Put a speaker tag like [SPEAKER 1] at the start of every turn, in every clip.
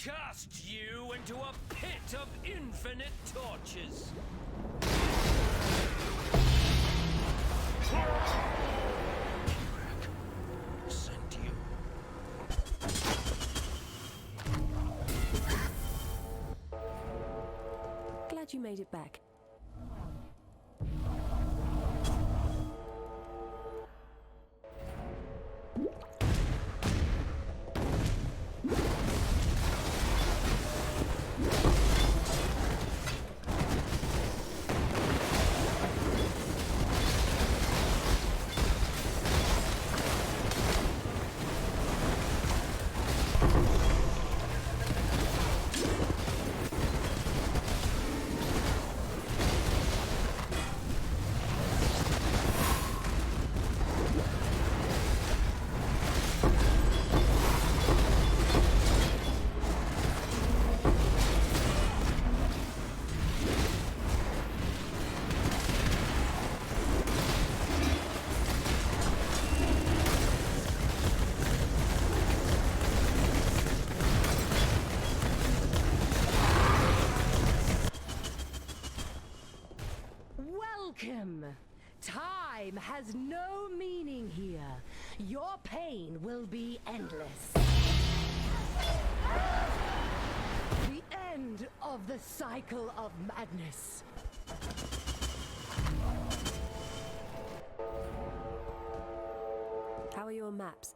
[SPEAKER 1] Cast you into a pit of infinite torches. Sent you.
[SPEAKER 2] Glad you made it back.
[SPEAKER 3] Welcome! Time has no meaning here. Your pain will be endless. The end of the cycle of madness.
[SPEAKER 2] How are your maps?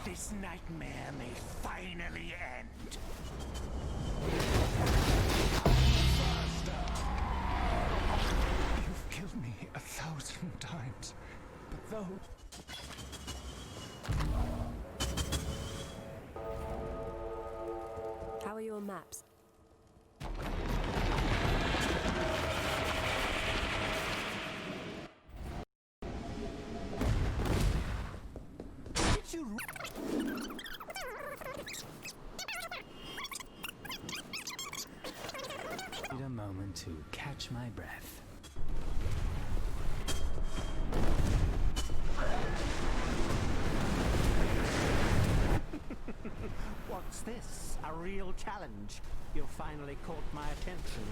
[SPEAKER 4] This nightmare may finally end. You've killed me 1,000 times, but though...
[SPEAKER 2] How are your maps?
[SPEAKER 4] Did you...
[SPEAKER 5] Need a moment to catch my breath.
[SPEAKER 4] What's this? A real challenge? You finally caught my attention.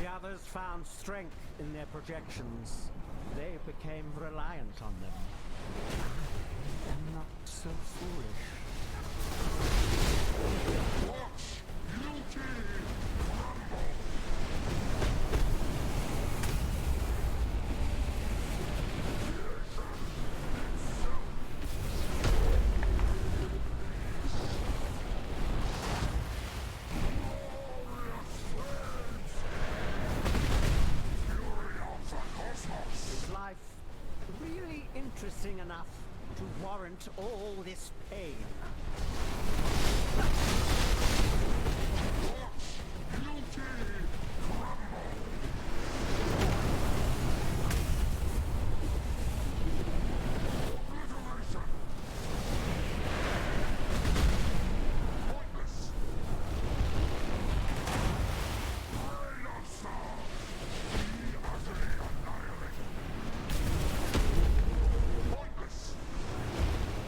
[SPEAKER 4] The others found strength in their projections. They became reliant on them. I am not so foolish. Watch! Guilty! Is life really interesting enough to warrant all this pain?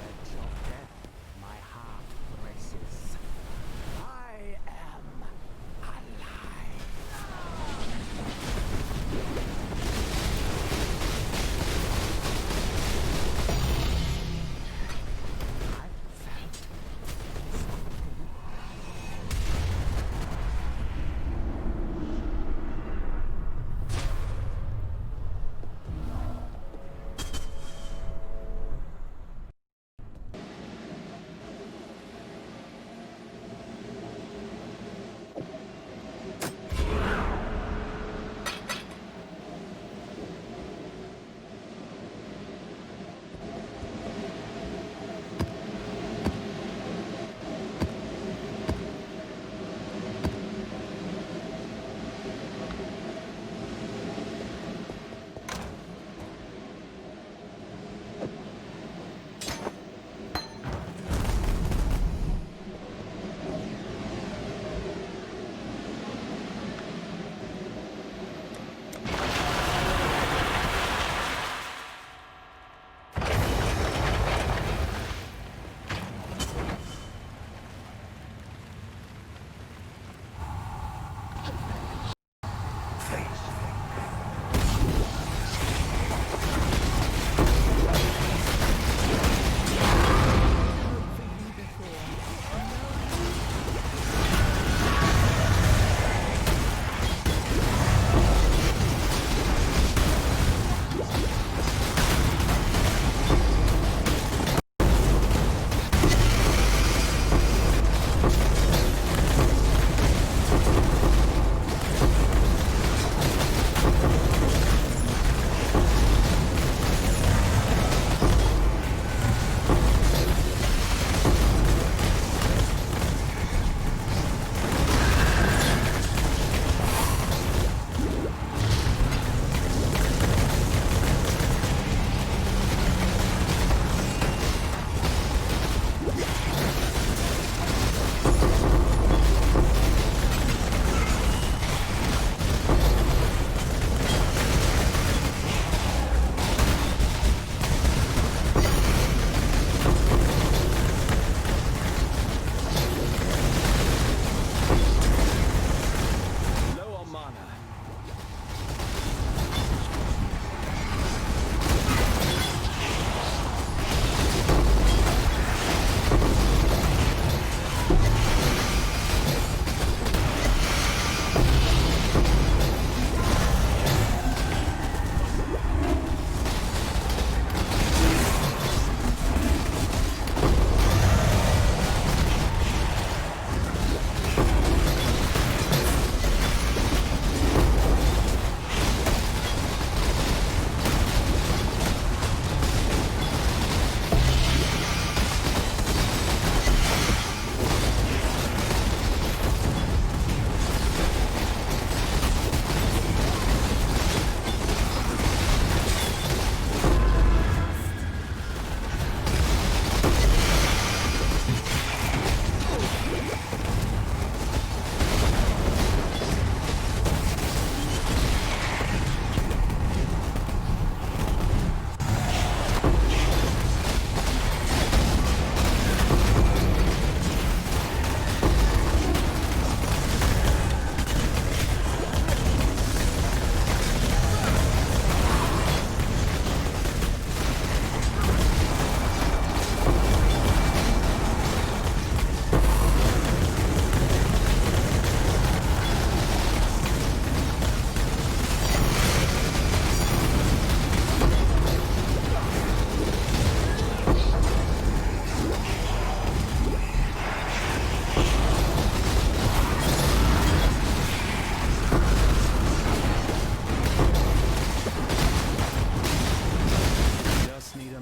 [SPEAKER 4] Edge of death, my heart races. I am alive.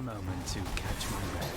[SPEAKER 5] moment to catch my breath.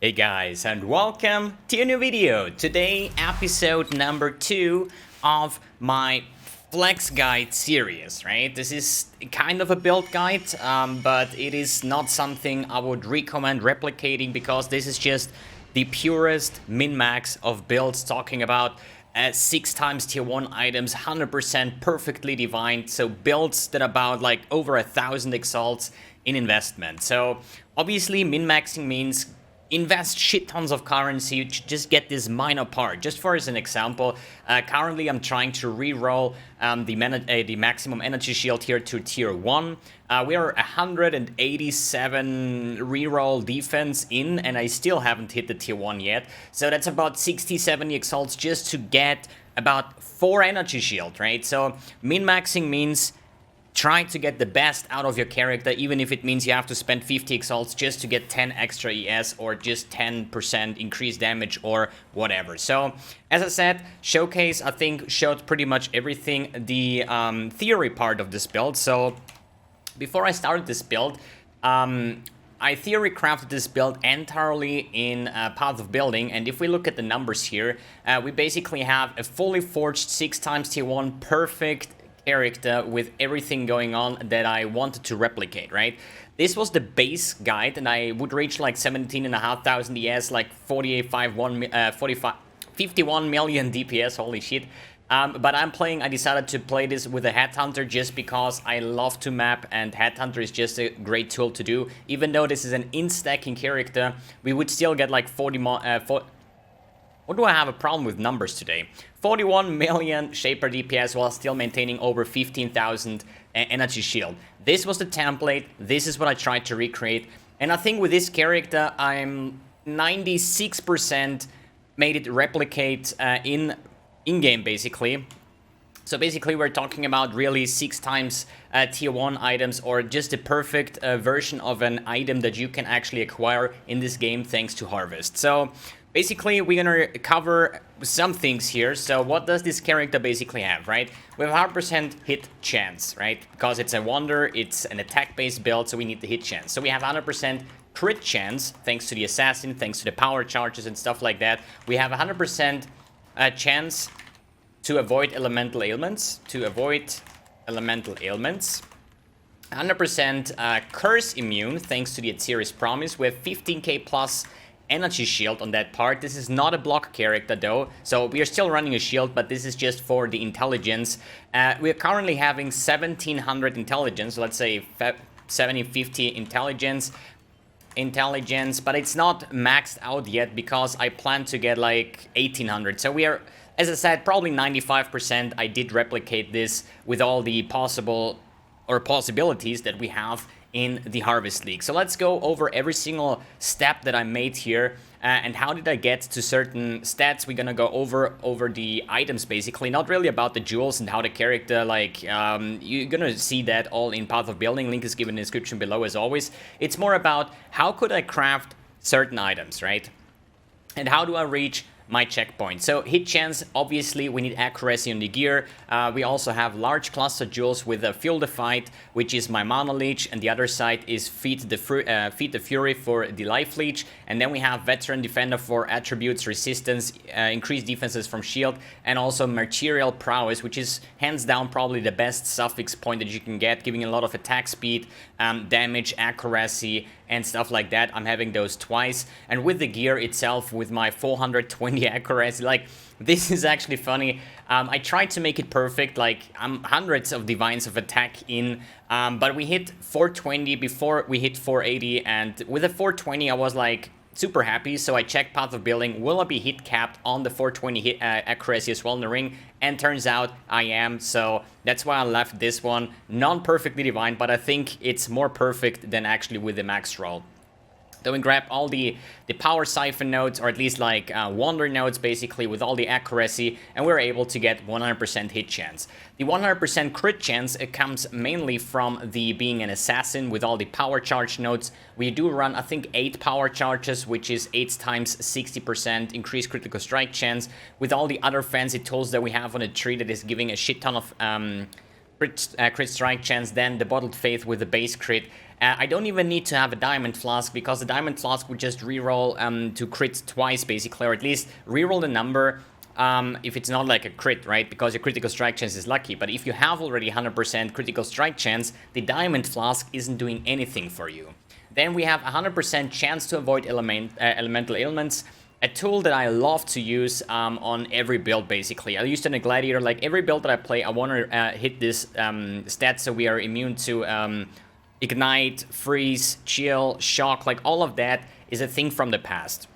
[SPEAKER 6] Hey guys, and welcome to a new video. Today, episode number 2 of my flex guide series, right? This is kind of a build guide, but it is not something I would recommend replicating because this is just the purest min-max of builds, talking about 6 times tier 1 items, 100% perfectly divined, so builds that are about like over 1,000 exalts in investment. So obviously min-maxing means invest shit tons of currency to just get this minor part. Just for as an example, currently I'm trying to re-roll the maximum energy shield here to tier 1. We are 187 re-roll defense in, and I still haven't hit the tier 1 yet. So that's about 60-70 exalts just to get about 4 energy shield, right? So min-maxing means try to get the best out of your character, even if it means you have to spend 50 exalts just to get 10 extra ES or just 10% increased damage or whatever. So, as I said, Showcase, I think, showed pretty much everything, the theory part of this build. So, before I started this build, I theory crafted this build entirely in Path of Building, and if we look at the numbers here, we basically have a fully forged 6 times tier 1 perfect character with everything going on that I wanted to replicate, right? This was the base guide, and I would reach like 17,500 ES, like 51 million DPS, holy shit. But I decided to play this with a Headhunter just because I love to map, and Headhunter is just a great tool to do. Even though this is an in-stacking character, we would still get like 40 more... What do I have a problem with numbers today? 41 million Shaper DPS while still maintaining over 15,000 energy shield. This was the template. This is what I tried to recreate. And I think with this character, I'm 96% made it replicate in-game, basically. So basically we're talking about really 6 times tier 1 items, or just the perfect version of an item that you can actually acquire in this game thanks to Harvest. So basically we're gonna cover some things here. So what does this character basically have, right? We have 100% hit chance, right? Because it's a wonder, it's an attack based build, so we need the hit chance. So we have 100% crit chance thanks to the assassin, thanks to the power charges and stuff like that. We have 100% chance to avoid elemental ailments, 100% curse immune thanks to the Atziri's Promise. We have 15k plus energy shield on that part. This is not a block character though, so we are still running a shield, but this is just for the intelligence. We are currently having 1700 intelligence, so let's say 1750 intelligence, but it's not maxed out yet because I plan to get like 1800. So we are, as I said, probably 95%. I did replicate this with all the possibilities that we have in the Harvest League. So let's go over every single step that I made here and how did I get to certain stats. We're gonna go over the items basically, not really about the jewels and how the character, like, you're gonna see that all in Path of Building. Link is given in the description below as always. It's more about how could I craft certain items, right? And how do I reach my checkpoint? So hit chance, obviously we need accuracy on the gear. We also have large cluster jewels with a Fuel the Fight, which is my mana leech, and the other side is Feed the Fury for the life leech. And then we have Veteran Defender for attributes, resistance, increased defenses from shield, and also Martial Prowess, which is hands down probably the best suffix point that you can get, giving a lot of attack speed, damage, accuracy, and stuff like that. I'm having those twice. And with the gear itself, with my 420 accuracy, like, this is actually funny. I tried to make it perfect, like, I'm hundreds of divines of attack in, but we hit 420 before we hit 480, and with the 420 I was like super happy. So I checked Path of Building, will I be hit capped on the 420 hit accuracy as well in the ring, and turns out I am. So that's why I left this one non-perfectly divine, but I think it's more perfect than actually with the max roll. Then we grab all the power siphon nodes, or at least like wonder nodes basically, with all the accuracy, and we're able to get 100% hit chance. The 100% crit chance, it comes mainly from the being an assassin with all the power charge nodes. We do run, I think, 8 power charges, which is 8 times 60% increased critical strike chance, with all the other fancy tools that we have on the tree that is giving a shit ton of crit strike chance. Then the Bottled Faith with the base crit. I don't even need to have a Diamond Flask, because the Diamond Flask would just reroll to crit twice basically, or at least reroll the number if it's not like a crit, right? Because your critical strike chance is lucky. But if you have already 100% critical strike chance, the Diamond Flask isn't doing anything for you. Then we have 100% chance to avoid elemental ailments. A tool that I love to use on every build basically. I used it in a Gladiator. Like every build that I play, I want to hit this stat, so we are immune to Ignite, Freeze, Chill, Shock. Like all of that is a thing from the past.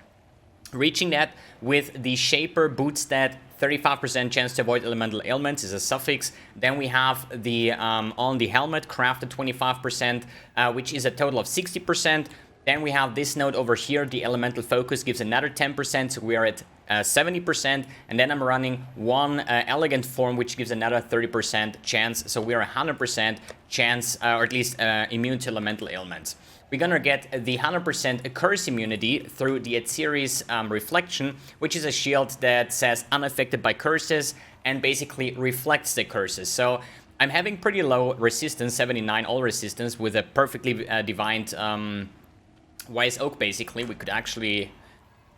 [SPEAKER 6] Reaching that with the Shaper boot stat, 35% chance to avoid elemental ailments is a suffix. Then we have the on the helmet, crafted 25%, which is a total of 60%. Then we have this node over here, the elemental focus gives another 10%, so we are at 70%. And then I'm running one elegant form, which gives another 30% chance, so we are 100% chance, or at least immune to elemental ailments. We're gonna get the 100% curse immunity through the Atziri's Reflection, which is a shield that says unaffected by curses and basically reflects the curses. So I'm having pretty low resistance, 79 all resistance, with a perfectly divined Wise Oak basically. We could actually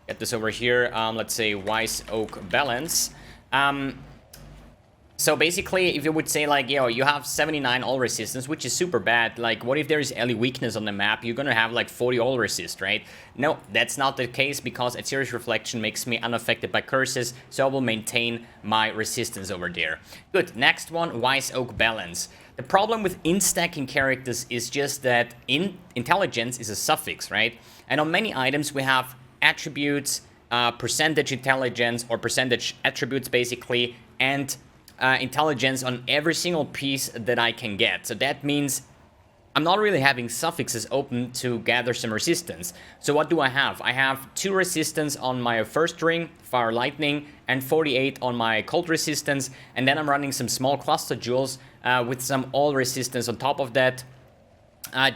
[SPEAKER 6] get this over here. Let's say Wise Oak Balance. So basically, if you would say like, yo, you have 79 all resistance, which is super bad. Like, what if there is any weakness on the map? You're gonna have like 40 all resist, right? No, that's not the case, because Atziri's Reflection makes me unaffected by curses, so I will maintain my resistance over there. Good, next one, Wise Oak Balance. The problem with in-stacking characters is just that intelligence is a suffix, right? And on many items we have attributes, percentage intelligence, or percentage attributes basically, and intelligence on every single piece that I can get. So that means I'm not really having suffixes open to gather some resistance. So what do I have? I have 2 resistance on my first ring, Fire Lightning, and 48 on my cold resistance, and then I'm running some small cluster jewels with some all resistance on top of that.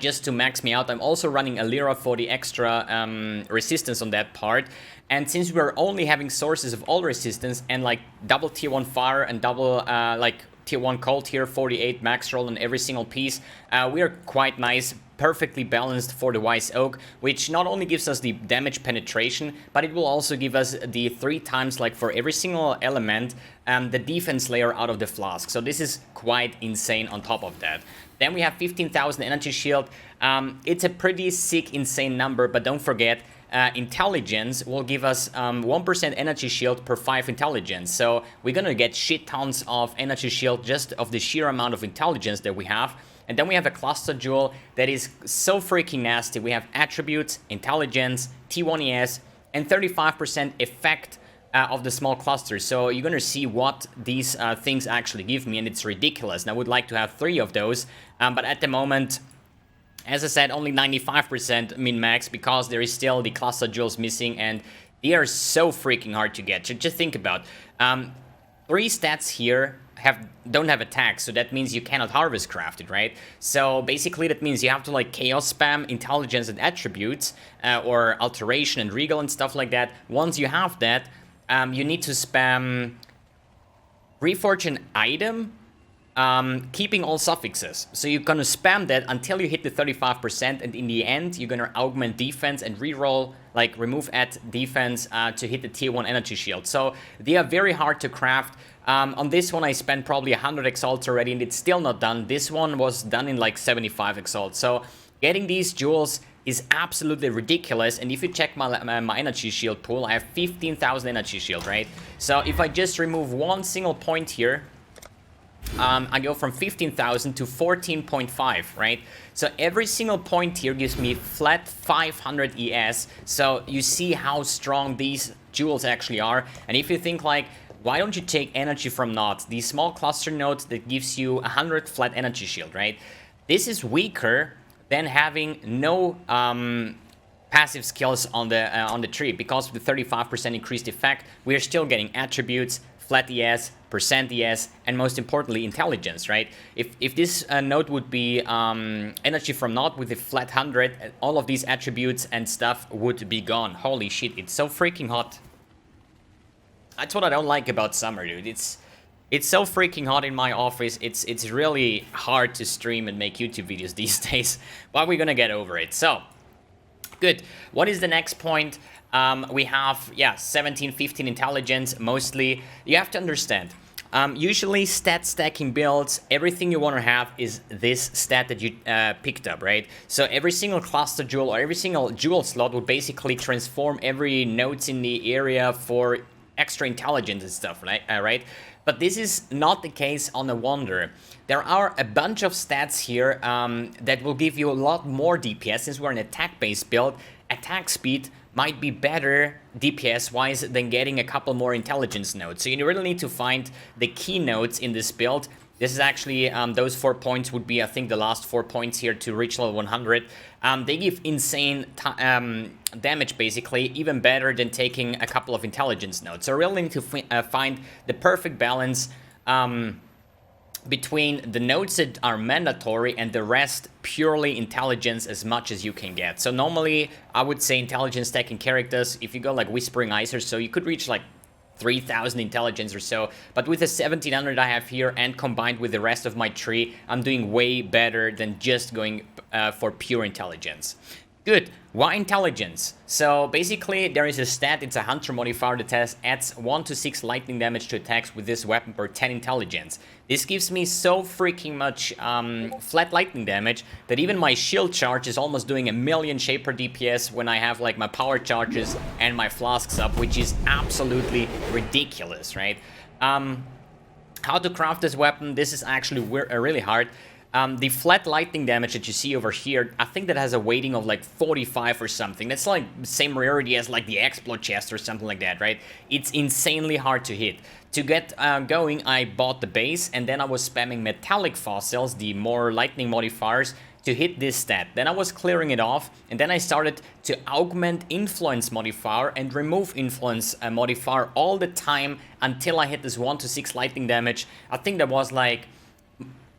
[SPEAKER 6] Just to max me out. I'm also running a Lyra for the extra resistance on that part. And since we're only having sources of all resistance and like double tier 1 fire and double like tier 1 cold tier 48 max roll on every single piece, we are quite nice, perfectly balanced for the Wise Oak, which not only gives us the damage penetration, but it will also give us the 3 times, like for every single element, the defense layer out of the flask. So this is quite insane on top of that. Then we have 15,000 energy shield. It's a pretty sick, insane number, but don't forget, intelligence will give us 1% energy shield per 5 intelligence. So we're gonna get shit tons of energy shield just of the sheer amount of intelligence that we have. And then we have a cluster jewel that is so freaking nasty. We have attributes, intelligence, T1ES, and 35% effect of the small clusters. So you're gonna see what these things actually give me, and it's ridiculous. And I would like to have 3 of those, but at the moment, as I said, only 95% min-max because there is still the cluster jewels missing, and they are so freaking hard to get. So just think about 3 stats here don't have attacks, so that means you cannot harvest craft it, right? So basically that means you have to like chaos spam intelligence and attributes, or alteration and regal and stuff like that. Once you have that, you need to spam reforge an item, keeping all suffixes. So you're gonna spam that until you hit the 35%, and in the end you're gonna augment defense and reroll, like remove at defense to hit the tier 1 energy shield. So they are very hard to craft. On this one I spent probably 100 exalts already, and it's still not done. This one was done in like 75 exalts. So getting these jewels is absolutely ridiculous. And if you check my energy shield pool, I have 15,000 energy shield, right? So if I just remove one single point here, I go from 15,000 to 14.5, right? So every single point here gives me flat 500 ES. So you see how strong these jewels actually are. And if you think like, why don't you take energy from nodes? The small cluster node that gives you 100 flat energy shield, right? This is weaker than having no passive skills on the tree, because of the 35% increased effect, we are still getting attributes, flat ES, percent ES, and most importantly, intelligence, right? If this node would be energy from node with a flat 100, all of these attributes and stuff would be gone. Holy shit, it's so freaking hot. That's what I don't like about summer, dude. It's so freaking hot in my office. It's really hard to stream and make YouTube videos these days, but we're gonna get over it. So, good. What is the next point? We have, 17, 15 intelligence, mostly. You have to understand, usually stat stacking builds, everything you want to have is this stat that you picked up, right? So every single cluster jewel or every single jewel slot would basically transform every nodes in the area for extra intelligence and stuff, right? But this is not the case on a Wonder. There are a bunch of stats here that will give you a lot more DPS. Since we're an attack-based build, attack speed might be better DPS-wise than getting a couple more intelligence nodes. So you really need to find the key nodes in this build. This is actually, those 4 points would be, I think, the last 4 points here to reach level 100. They give insane damage, basically, even better than taking a couple of intelligence nodes. So really need to find the perfect balance between the nodes that are mandatory and the rest purely intelligence as much as you can get. So normally, I would say intelligence stacking characters, if you go like Whispering Eyes or so, you could reach like 3,000 intelligence or so, but with the 1,700 I have here and combined with the rest of my tree, I'm doing way better than just going for pure intelligence. Good. Why intelligence? So basically there is a stat, it's a hunter modifier that adds 1 to 6 lightning damage to attacks with this weapon per 10 intelligence. This gives me so freaking much flat lightning damage that even my shield charge is almost doing 1,000,000 shaper DPS when I have like my power charges and my flasks up, which is absolutely ridiculous, right? How to craft this weapon? This is actually really hard. The flat lightning damage that you see over here, I think that has a weighting of like 45 or something. That's like the same rarity as like the explode chest or something like that, right? It's insanely hard to hit. To get going, I bought the base and then I was spamming metallic fossils, the more lightning modifiers, to hit this stat. Then I was clearing it off, and then I started to augment influence modifier and remove influence modifier all the time until I hit this 1 to 6 lightning damage. I think that was like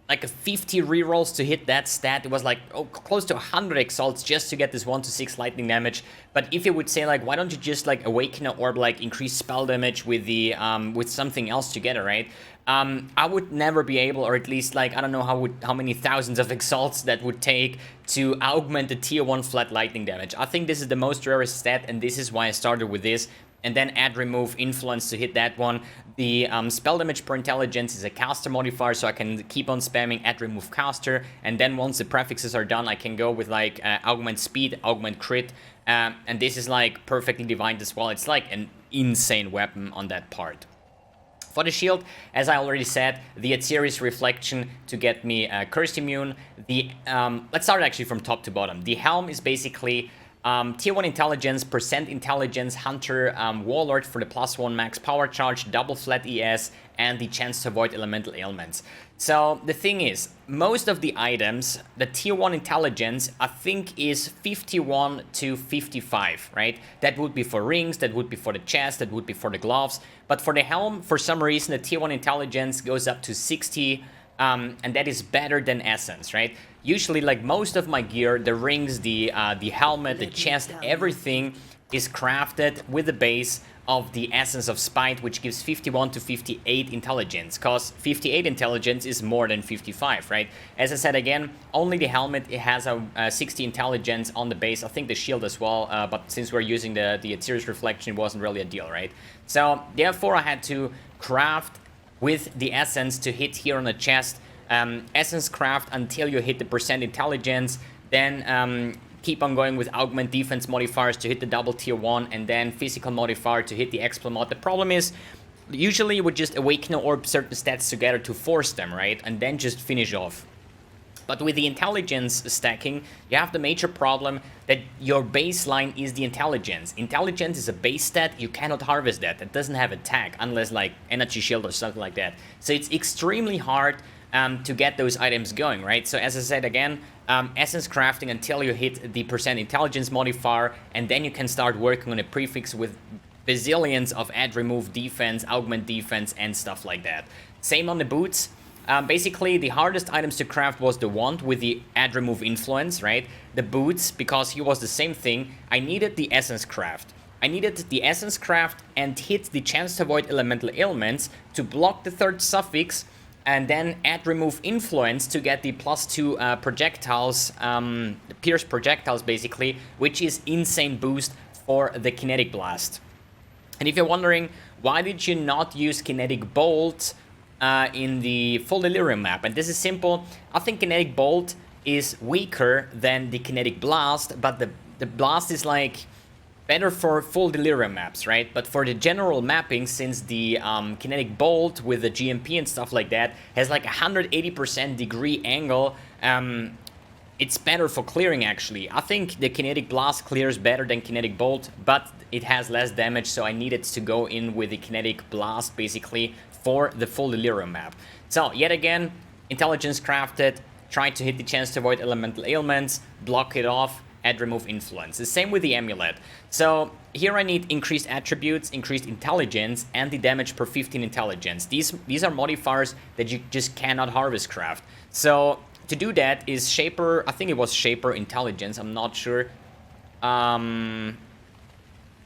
[SPEAKER 6] a 50 rerolls to hit that stat. It was like close to 100 exalts just to get this 1 to 6 lightning damage. But if you would say like, why don't you just like awaken an orb, like increase spell damage with the with something else together, right? I would never be able, or at least like I don't know how many thousands of exalts that would take to augment the tier 1 flat lightning damage. I think this is the most rarest stat, and this is why I started with this. And then add remove influence to hit that one. The spell damage per intelligence is a caster modifier, so I can keep on spamming add remove caster. And then once the prefixes are done, I can go with like augment speed, augment crit. And this is like perfectly divined as well. It's like an insane weapon on that part. For the shield, as I already said, the Atziri's Reflection to get me Cursed Immune. Let's start actually from top to bottom. The helm is basically tier 1 intelligence, percent intelligence, hunter, warlord for the +1 max power charge, double flat ES, and the chance to avoid elemental ailments. So the thing is, most of the items, the tier 1 intelligence, I think is 51 to 55, right? That would be for rings, that would be for the chest, that would be for the gloves. But for the helm, for some reason, the tier 1 intelligence goes up to 60, and that is better than essence, right? Usually, like most of my gear, the rings, the helmet, the chest, everything is crafted with the base of the Essence of Spite, which gives 51 to 58 intelligence, because 58 intelligence is more than 55, right? As I said again, only the helmet, it has a 60 intelligence on the base. I think the shield as well, but since we're using the Atziri's Reflection, it wasn't really a deal, right? So therefore I had to craft with the Essence to hit here on the chest. Essence craft until you hit the percent intelligence, then keep on going with augment defense modifiers to hit the double tier 1, and then physical modifier to hit the explo mod. The problem is, usually you would just awaken or orb certain stats together to force them, right? And then just finish off. But with the intelligence stacking, you have the major problem that your baseline is the intelligence. Intelligence is a base stat, you cannot harvest that. It doesn't have a tag, unless like energy shield or something like that. So it's extremely hard to get those items going, right? So as I said again, essence crafting until you hit the percent intelligence modifier, and then you can start working on a prefix with bazillions of add remove defense, augment defense, and stuff like that. Same on the boots. Basically, the hardest items to craft was the wand with the add remove influence, right? The boots, because he was the same thing, I needed the essence craft. I needed the essence craft and hit the chance to avoid elemental ailments to block the third suffix, and then add remove influence to get the +2 projectiles, pierce projectiles basically, which is insane boost for the kinetic blast. And if you're wondering, why did you not use kinetic bolt in the full delirium map? And this is simple. I think kinetic bolt is weaker than the kinetic blast, but the blast is like better for full delirium maps, right? But for the general mapping, since the kinetic bolt with the GMP and stuff like that has like 180% degree angle, it's better for clearing actually. I think the kinetic blast clears better than kinetic bolt, but it has less damage, so I needed to go in with the kinetic blast basically for the full delirium map. So yet again, intelligence crafted, try to hit the chance to avoid elemental ailments, block it off, add remove influence. The same with the amulet. So here I need increased attributes, increased intelligence, and the damage per 15 intelligence. These are modifiers that you just cannot harvest craft. So to do that is Shaper, I think it was Shaper Intelligence, I'm not sure.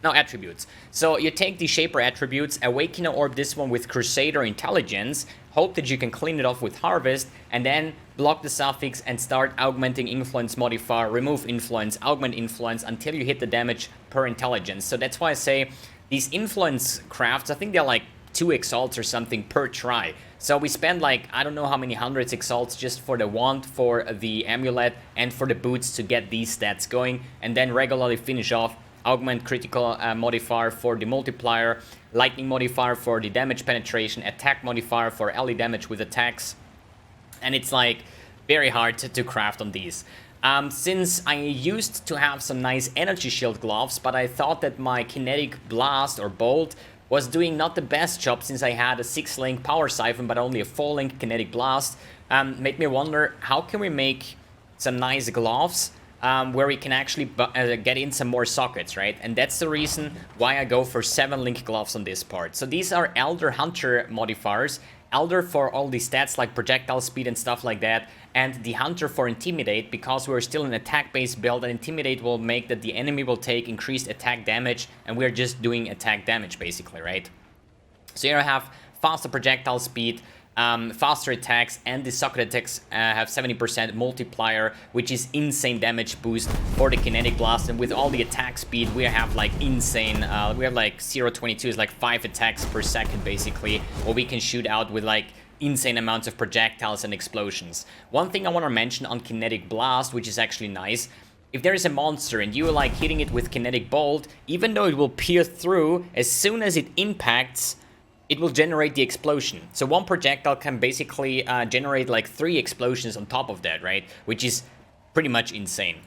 [SPEAKER 6] No, attributes. So you take the Shaper attributes, awaken or orb this one with Crusader Intelligence, hope that you can clean it off with Harvest, and then block the suffix and start augmenting influence modifier, remove influence, augment influence until you hit the damage per intelligence. So that's why I say these influence crafts, I think they're like 2 exalts or something per try. So we spend like, I don't know how many hundreds exalts just for the wand, for the amulet, and for the boots to get these stats going, and then regularly finish off. Augment critical modifier for the multiplier, lightning modifier for the damage penetration, attack modifier for ally damage with attacks. And it's like very hard to craft on these. Since I used to have some nice energy shield gloves, but I thought that my kinetic blast or bolt was doing not the best job, since I had a 6-link power siphon but only a 4-link kinetic blast, made me wonder, how can we make some nice gloves where we can actually get in some more sockets, right? And that's the reason why I go for 7 link gloves on this part. So these are Elder Hunter modifiers. Elder for all the stats like projectile speed and stuff like that, and the Hunter for Intimidate, because we're still an attack-based build, and Intimidate will make that the enemy will take increased attack damage, and we're just doing attack damage basically, right? So here I have faster projectile speed, faster attacks, and the socket attacks have 70% multiplier, which is insane damage boost for the kinetic blast. And with all the attack speed, we have like insane, we have like 0.22 is like 5 attacks per second basically, or we can shoot out with like insane amounts of projectiles and explosions. One thing I want to mention on kinetic blast, which is actually nice, if there is a monster and you are like hitting it with kinetic bolt, even though it will pierce through, as soon as it impacts, it will generate the explosion. So one projectile can basically generate like 3 explosions on top of that, right? Which is pretty much insane.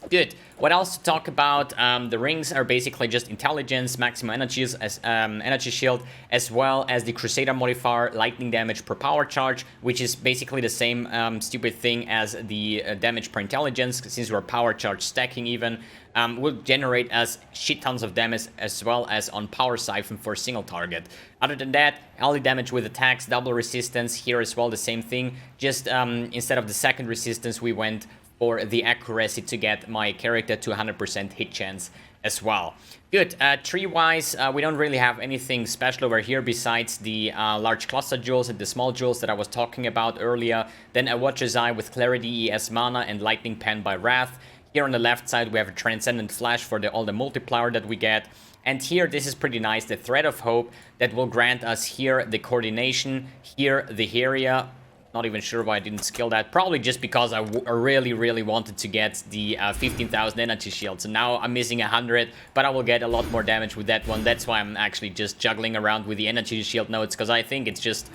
[SPEAKER 6] Good. What else to talk about? The rings are basically just intelligence, maximum energies, as energy shield, as well as the Crusader modifier, lightning damage per power charge, which is basically the same stupid thing as the damage per intelligence, since we're power charge stacking even. Will generate us shit tons of damage, as well as on power siphon for a single target. Other than that, ally damage with attacks, double resistance, here as well the same thing. Just instead of the second resistance, we went for the accuracy to get my character to 100% hit chance as well. Good. Tree-wise, we don't really have anything special over here besides the large cluster jewels and the small jewels that I was talking about earlier. Then a Watcher's Eye with Clarity, ES Mana, and Lightning Pen by Wrath. Here on the left side, we have a Transcendent Flash for all the multiplier that we get. And here, this is pretty nice, the Thread of Hope that will grant us here the Coordination, here the Area. Not even sure why I didn't skill that. Probably just because I really wanted to get the 15,000 energy shield. So now I'm missing 100, but I will get a lot more damage with that one. That's why I'm actually just juggling around with the energy shield nodes, because I think it's just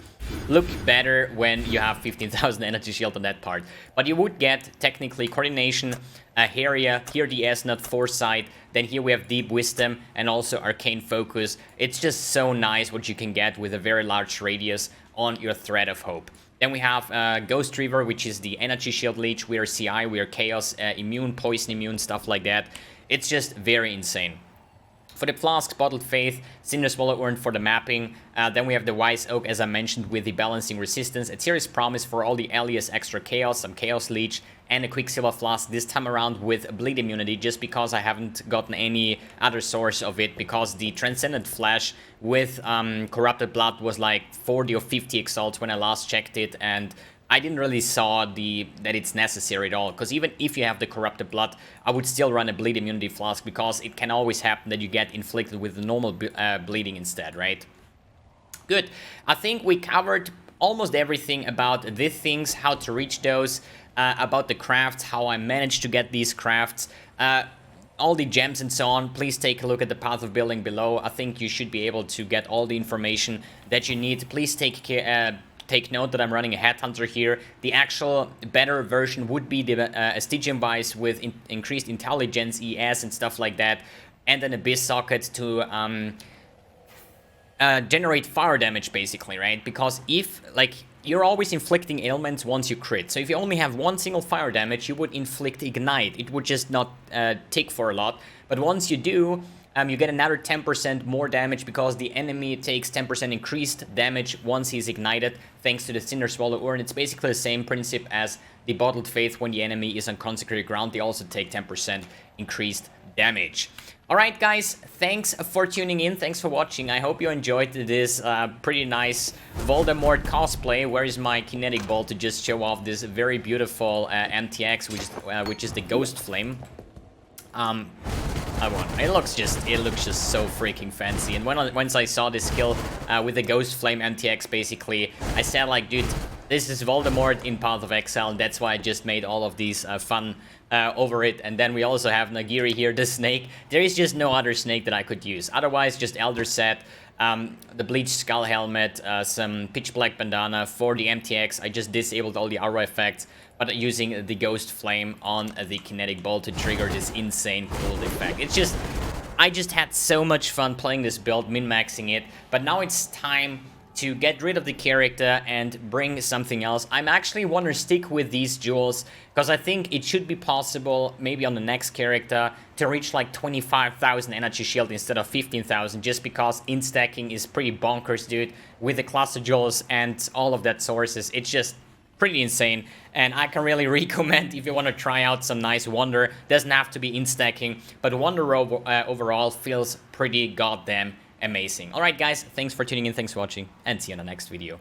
[SPEAKER 6] look better when you have 15,000 energy shield on that part. But you would get technically Coordination, Area, here the S-Nut, Foresight, then here we have Deep Wisdom and also Arcane Focus. It's just so nice what you can get with a very large radius on your Thread of Hope. Then we have Ghost Reaver, which is the energy shield leech. We are CI, we are chaos immune, poison immune, stuff like that. It's just very insane. For the flasks, Bottled Faith, Cinder Swallow Urn for the mapping. Then we have the Wise Oak, as I mentioned, with the balancing resistance. A Serious Promise for all the Alias extra chaos, some Chaos Leech, and a Quicksilver Flask this time around with Bleed Immunity, just because I haven't gotten any other source of it, because the Transcendent Flash with Corrupted Blood was like 40 or 50 exalts when I last checked it, and I didn't really saw that it's necessary at all, because even if you have the Corrupted Blood, I would still run a Bleed Immunity Flask, because it can always happen that you get inflicted with the normal bleeding instead, right? Good. I think we covered almost everything about these things, how to reach those, about the crafts, how I managed to get these crafts, all the gems and so on. Please take a look at the path of building below. I think you should be able to get all the information that you need. Please take note that I'm running a Headhunter here. The actual better version would be the Stygian Vice with increased intelligence, ES and stuff like that, and an Abyss Socket to generate fire damage basically, right? Because if, like, you're always inflicting ailments once you crit. So if you only have one single fire damage, you would inflict Ignite. It would just not tick for a lot. But once you do, you get another 10% more damage, because the enemy takes 10% increased damage once he's ignited, thanks to the Cinder Swallow Urn. It's basically the same principle as the Bottled Faith. When the enemy is on consecrated ground, they also take 10% increased damage. Alright guys, thanks for tuning in, thanks for watching. I hope you enjoyed this pretty nice Voldemort cosplay. Where is my kinetic ball to just show off this very beautiful MTX, which is the Ghost Flame. It looks just so freaking fancy. And once I saw this skill with the Ghost Flame MTX, basically, I said like, dude, this is Voldemort in Path of Exile, and that's why I just made all of these fun over it. And then we also have Nagiri here, the snake. There is just no other snake that I could use. Otherwise, just Elder Set, the Bleached Skull Helmet, some Pitch Black Bandana. For the MTX, I just disabled all the aura effects, but using the Ghost Flame on the Kinetic Ball to trigger this insane cool effect. It's just, I just had so much fun playing this build, min-maxing it, but now it's time to get rid of the character and bring something else. I'm actually want to stick with these jewels because I think it should be possible maybe on the next character to reach like 25,000 energy shield instead of 15,000, just because instacking is pretty bonkers, dude, with the cluster jewels and all of that sources. It's just pretty insane, and I can really recommend if you want to try out some nice Wonder. Doesn't have to be instacking, but Wonder overall feels pretty goddamn amazing. Alright guys, thanks for tuning in, thanks for watching, and see you in the next video.